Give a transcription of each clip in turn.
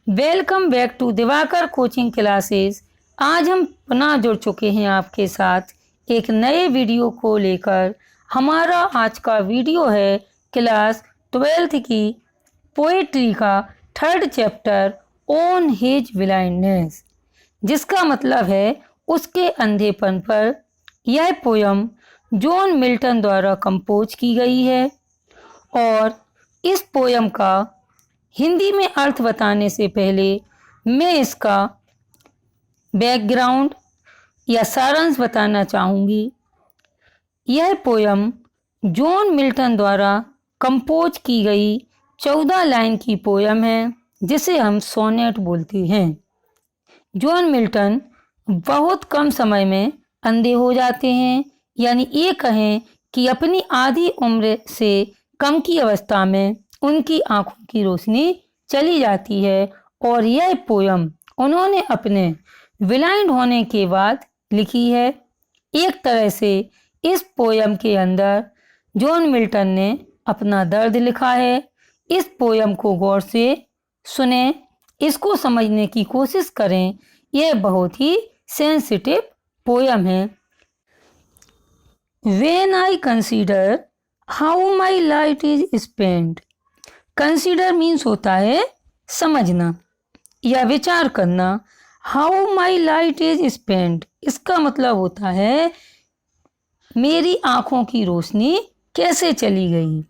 Welcome back to Diwakar coaching classes. आज हम पुनः जुड़ चुके हैं आपके साथ एक नए वीडियो को लेकर। हमारा आज का वीडियो है क्लास 12th की पोएट्री का 3rd chapter on his blindness, जिसका मतलब है उसके अंधेपन पर। यह पोयम जॉन मिल्टन द्वारा कंपोज की गई है और इस पोयम का हिंदी में अर्थ बताने से पहले मैं इसका बैकग्राउंड या सारांश बताना चाहूँगी। यह पोयम जॉन मिल्टन द्वारा कंपोज की गई 14 लाइन की पोयम है, जिसे हम सोनेट बोलते हैं। जॉन मिल्टन बहुत कम समय में अंधे हो जाते हैं, यानी ये कहें कि अपनी आधी उम्र से कम की अवस्था में उनकी आंखों की रोशनी चली जाती है। और यह पोयम उन्होंने अपने ब्लाइंड होने के बाद लिखी है। एक तरह से इस पोयम के अंदर जॉन मिल्टन ने अपना दर्द लिखा है। इस पोयम को गौर से सुने, इसको समझने की कोशिश करें। यह बहुत ही सेंसिटिव पोयम है। When I consider how my life is spent, consider means होता है समझना या विचार करना। How my light is spend, इसका मतलब होता है मेरी आंखों की रोशनी कैसे चली गई।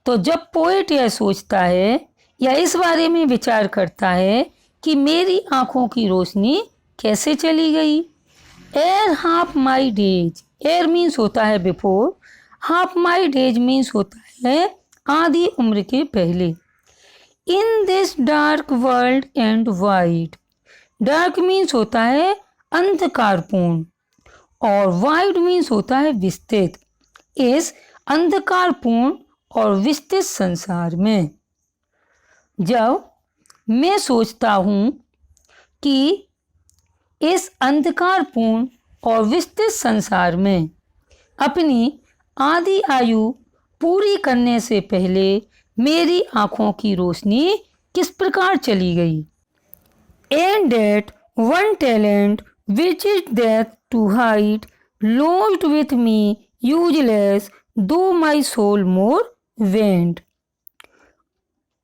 तो जब पोएट यह सोचता है या इस बारे में विचार करता है कि मेरी आंखों की रोशनी कैसे चली गई। एर हाफ माई डेज, एर मीन्स होता है before, half my days means होता है आधी उम्र के पहले। In this dark world and wide, dark means होता है अंधकारपूर्ण और वाइड मीन्स होता है विस्तृत। इस अंधकारपूर्ण और विस्तृत संसार में जब मैं सोचता हूँ कि इस अंधकारपूर्ण और विस्तृत संसार में अपनी आधी आयु पूरी करने से पहले मेरी आंखों की रोशनी किस प्रकार चली गई। And that one talent which is death to hide lodged with me useless though my soul more bent.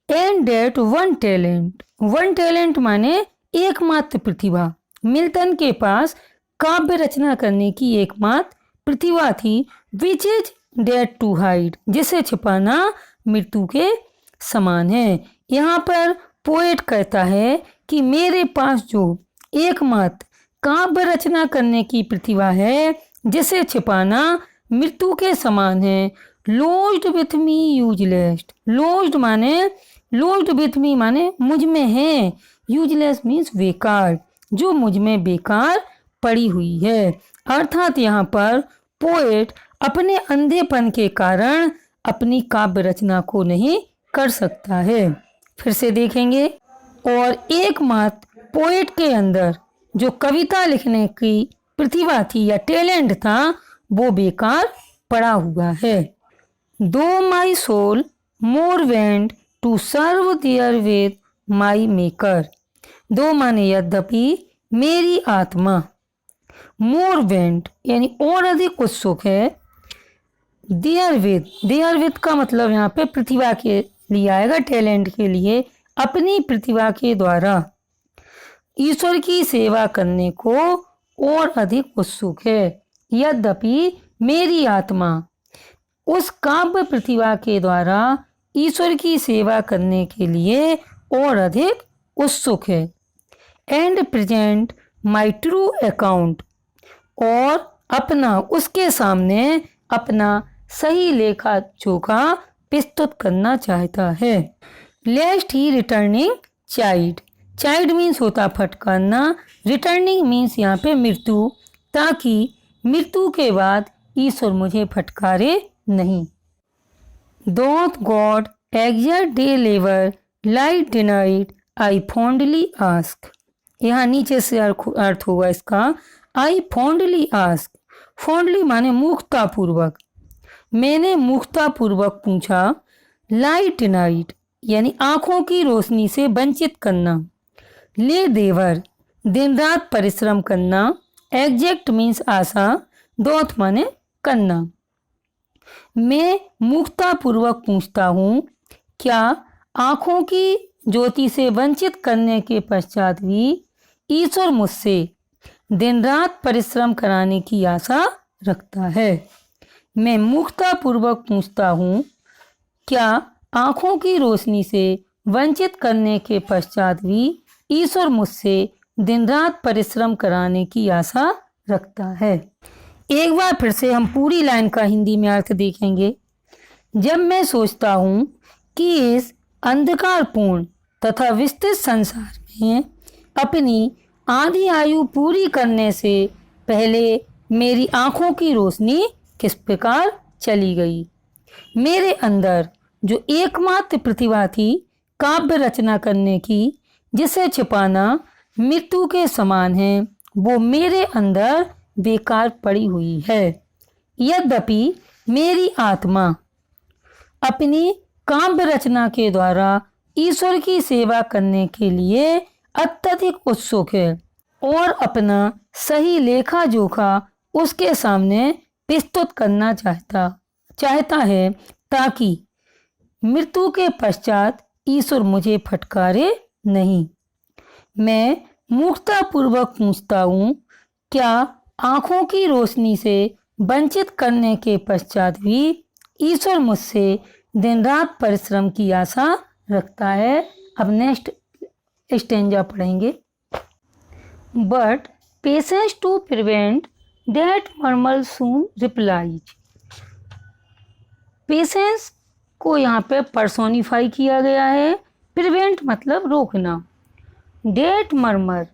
And that one talent, one talent माने एकमात्र प्रतिभा। मिल्टन के पास काव्य रचना करने की एकमात्र प्रतिभा थी। Which is death to hide, जिसे छिपाना मृत्यु के समान है। यहाँ पर पोएट कहता है कि मेरे पास जो एकमात्र काव्य रचना करने की प्रतिभा है, जिसे छिपाना मृत्यु के समान है। Lost with me useless, lost माने लॉस्ट विथ मी माने मुझ में है, यूजलेस मीन्स बेकार, जो मुझ में बेकार पड़ी हुई है। अर्थात यहाँ पर पोएट अपने अंधेपन के कारण अपनी काव्य रचना को नहीं कर सकता है। फिर से देखेंगे। और एकमात्र पोएट के अंदर जो कविता लिखने की प्रतिभा थी या टैलेंट था, वो बेकार पड़ा हुआ है। Though my soul more bent to serve therewith my maker, though माने यद्यपि मेरी आत्मा, मोर वेंट यानी और अधिक उत्सुक है। देयर विद का मतलब यहाँ पे प्रतिभा के लिए आएगा, टैलेंट के लिए। अपनी प्रतिभा के द्वारा ईश्वर की सेवा करने को और अधिक उत्सुक है। यद्यपि मेरी आत्मा उस काव्य प्रतिभा के द्वारा ईश्वर की सेवा करने के लिए और अधिक उत्सुक है। And present my true account, और अपना उसके सामने अपना सही लेखा जोखा प्रस्तुत करना चाहता है। लेस्ट ही रिटर्निंग चाइल्ड, चाइल्ड मीन्स होता फटकारना, रिटर्निंग मीन्स यहाँ पे मृत्यु, ताकि मृत्यु के बाद ईश्वर मुझे फटकारे नहीं। Don't God exact day lever light denied I fondly ask, यहाँ नीचे से अर्थ होगा इसका आई फॉन्डली आस्क। फॉन्डली माने मूर्खतापूर्वक, मैंने मूर्खतापूर्वक पूछा। लाइट नाइट यानी आंखों की रोशनी से वंचित करना। ले देवर दिन रात परिश्रम करना। एग्जैक्ट मीन्स आशा। डॉट माने करना। मैं मूर्खतापूर्वक पूछता हूँ, क्या आंखों की ज्योति से वंचित करने के पश्चात भी ईश्वर मुझसे दिन रात परिश्रम कराने की आशा रखता है। मैं मूर्खतापूर्वक पूछता हूँ, क्या आंखों की रोशनी से वंचित करने के पश्चात भी ईश्वर मुझसे दिन रात परिश्रम कराने की आशा रखता है। एक बार फिर से हम पूरी लाइन का हिंदी में अर्थ देखेंगे। जब मैं सोचता हूँ कि इस अंधकारपूर्ण तथा विस्तृत संसार में अपनी आधी आयु पूरी करने से पहले मेरी आंखों की रोशनी किस प्रकार चली गई। मेरे अंदर जो एकमात्र प्रतिभा थी काव्य रचना करने की, जिसे छिपाना मृत्यु के समान है, वो मेरे अंदर बेकार पड़ी हुई है। यद्यपि मेरी आत्मा अपनी काव्य रचना के द्वारा ईश्वर की सेवा करने के लिए अत्यधिक उत्सुक है और अपना सही लेखा जोखा उसके सामने प्रस्तुत करना चाहता है, ताकि मृत्यु के पश्चात ईश्वर मुझे फटकारे नहीं। मैं मूर्खतापूर्वक पूछता हूँ, क्या आंखों की रोशनी से वंचित करने के पश्चात भी ईश्वर मुझसे दिन रात परिश्रम की आशा रखता है। अब नेक्स्ट स्टेंजा पढ़ेंगे। But patience to prevent that murmur soon replies. Patience को यहाँ पे पर्सोनिफाई किया गया है। प्रिवेंट मतलब रोकना। डेट मर्मर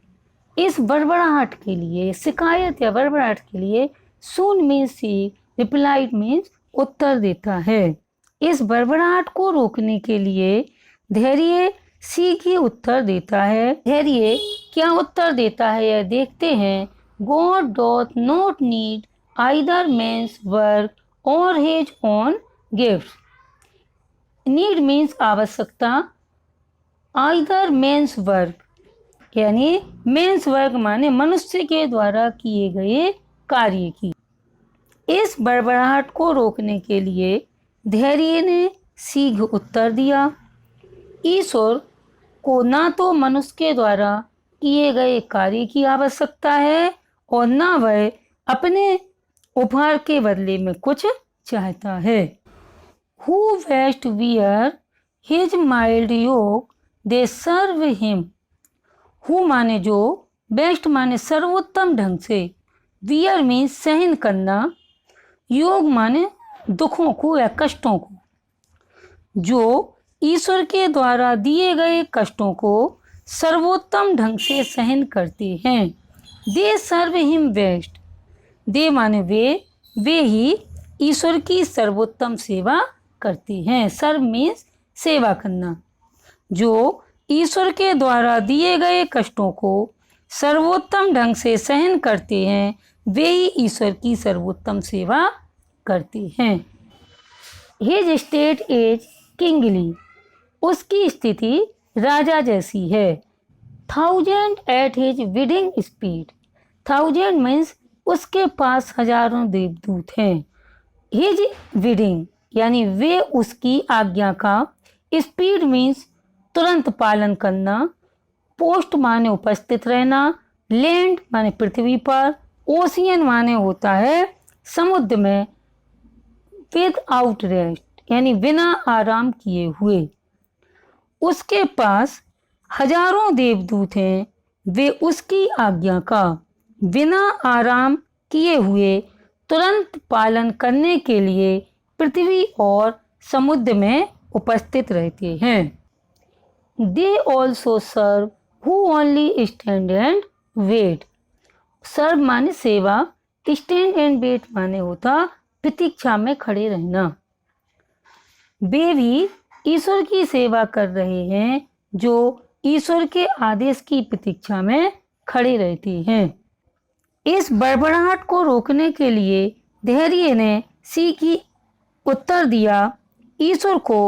इस बड़बड़ाहट के लिए, शिकायत या बड़बड़ाहट के लिए, सून मीन्स सी, रिप्लाइड मीन्स उत्तर देता है। इस बड़बड़ाहट को रोकने के लिए धैर्य सी की उत्तर देता है। धैर्य क्या उत्तर देता है यह देखते हैं। God doth not need either man's work or his own gifts. Need means आवश्यकता। either man's work यानी मेंस वर्क माने मनुष्य के द्वारा किए गए कार्य की। इस बड़बड़ाहट को रोकने के लिए धैर्य ने शीघ्र उत्तर दिया। ईश्वर को ना तो मनुष्य के द्वारा किए गए कार्य की आवश्यकता है और ना वह अपने उपहार के बदले में कुछ चाहता है। Who best wear his mild yoke, they serve him. Who माने जो, बेस्ट माने सर्वोत्तम ढंग से, वियर मीन्स सहन करना, योग माने दुखों को या कष्टों को, जो ईश्वर के द्वारा दिए गए कष्टों को सर्वोत्तम ढंग से सहन करते हैं। दे सर्व हिम बेस्ट। दे माने वे ही ईश्वर की सर्वोत्तम सेवा करते हैं। सर्व मीन्स सेवा करना। जो ईश्वर के द्वारा दिए गए कष्टों को सर्वोत्तम ढंग से सहन करते हैं, वे ही ईश्वर की सर्वोत्तम सेवा करते हैं। His state is kingly. उसकी स्थिति राजा जैसी है। 1000 at his weeding speed. 1000 means उसके पास हजारों देवदूत हैं। हिज विडिंग यानी वे उसकी आज्ञा का, स्पीड मीन्स तुरंत पालन करना, पोस्ट माने उपस्थित रहना, लैंड माने पृथ्वी पर, ओशियन माने होता है समुद्र में, विद आउट रेस्ट यानी बिना आराम किए हुए। उसके पास हजारों देवदूत हैं। वे उसकी आज्ञा का बिना आराम किए हुए तुरंत पालन करने के लिए पृथ्वी और समुद्र में उपस्थित रहते हैं। They also serve who only stand and wait. Serve माने सेवा, स्टैंड एंड वेट माने होता प्रतीक्षा में खड़े रहना। वे भी ईश्वर की सेवा कर रहे हैं जो ईश्वर के आदेश की प्रतीक्षा में खड़े रहते हैं। इस बड़बड़ाहट को रोकने के लिए धैर्य ने सी की उत्तर दिया। ईश्वर को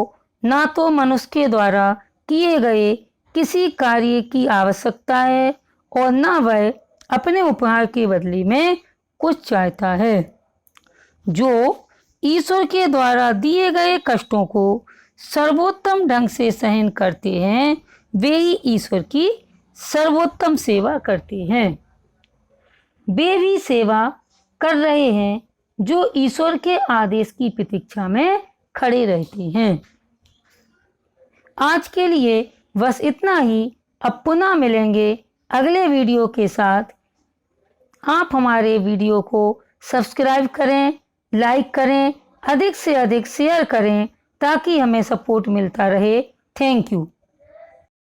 ना तो मनुष्य के द्वारा किए गए किसी कार्य की आवश्यकता है और ना वह अपने उपहार के बदले में कुछ चाहता है। जो ईश्वर के द्वारा दिए गए कष्टों को सर्वोत्तम ढंग से सहन करते हैं वे ही ईश्वर की सर्वोत्तम सेवा करते हैं। वे भी सेवा कर रहे हैं जो ईश्वर के आदेश की प्रतीक्षा में खड़े रहते हैं। आज के लिए बस इतना ही। अब पुनः मिलेंगे अगले वीडियो के साथ। आप हमारे वीडियो को सब्सक्राइब करें, लाइक करें, अधिक से अधिक शेयर करें ताकि हमें सपोर्ट मिलता रहे। Thank you.